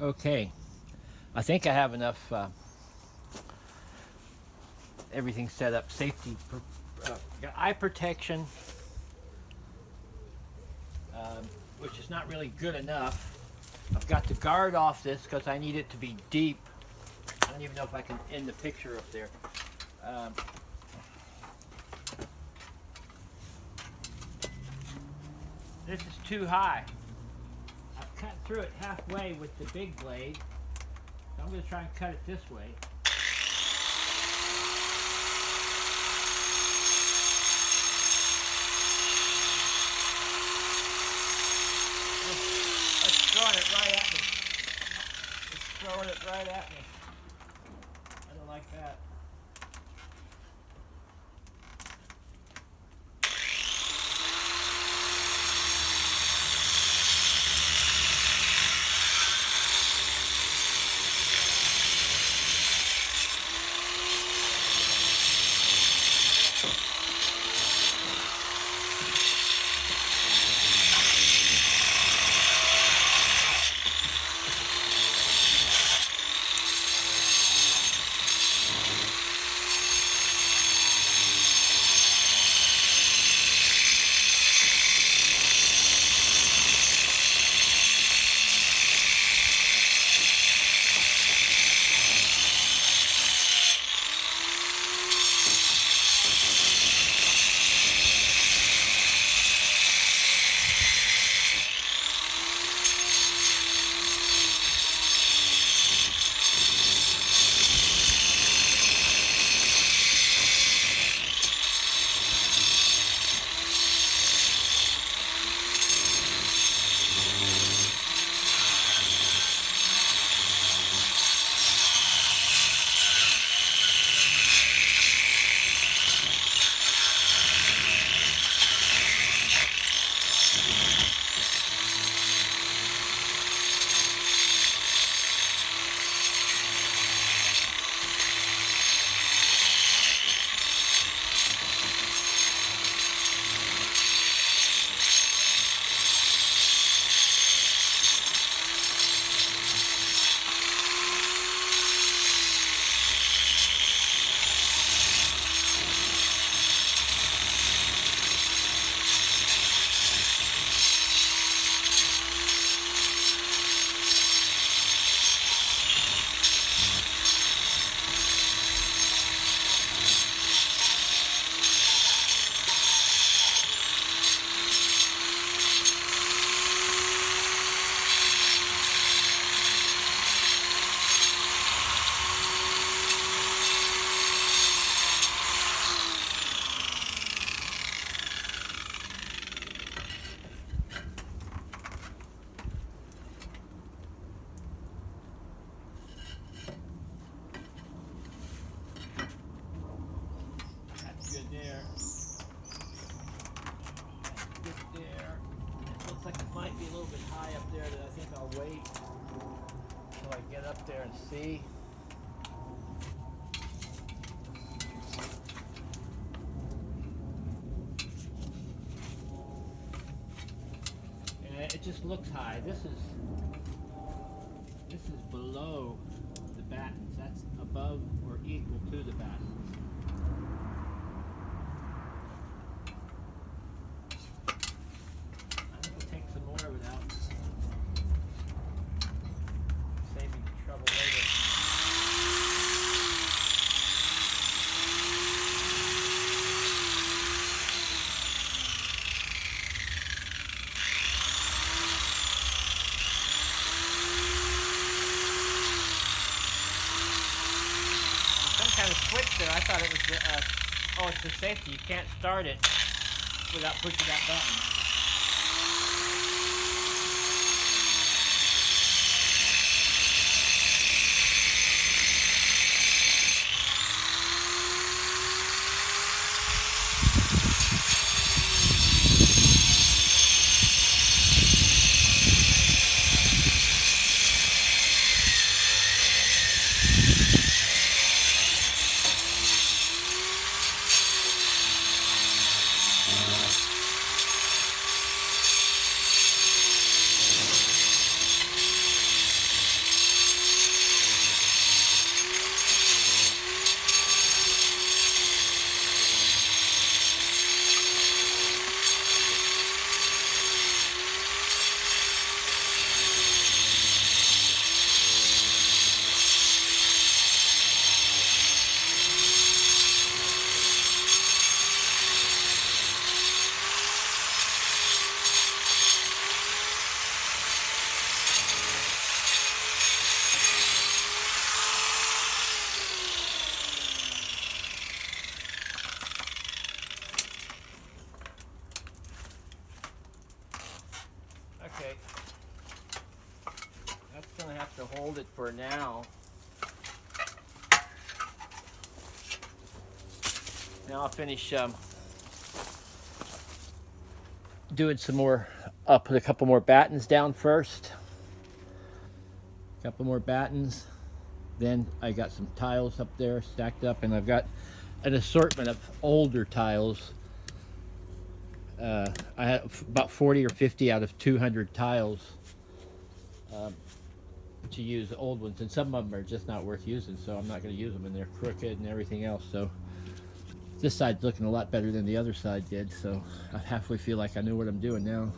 Okay, I think I have enough everything set up. Safety, got eye protection, which is not really good enough. I've got the guard off this because I need it to be deep. I don't even know if I can end the picture up there. Um, this is too high. I've cut through it halfway with the big blade. So I'm going to try and cut it this way. It's throwing it right at me. It's throwing it right at me. I don't like that. That's good there. That's good there. It looks like it might be a little bit high up there that I think I'll wait until I get up there and see. And it just looks high. This is below the battens. That's above or equal to the battens. I think we'll take some more without saving trouble later. Some kind of switch there. I thought it was the, oh, it's the safety. You can't start it without pushing that button. to hold it for now. Now I'll finish doing some more. I'll put a couple more battens down first. A couple more battens. Then I got some tiles up there stacked up, and I've got an assortment of older tiles. I have about 40 or 50 out of 200 tiles to use, old ones, and some of them are just not worth using, so I'm not going to use them, and they're crooked and everything else. So this side's looking a lot better than the other side did, so I halfway feel like I know what I'm doing now.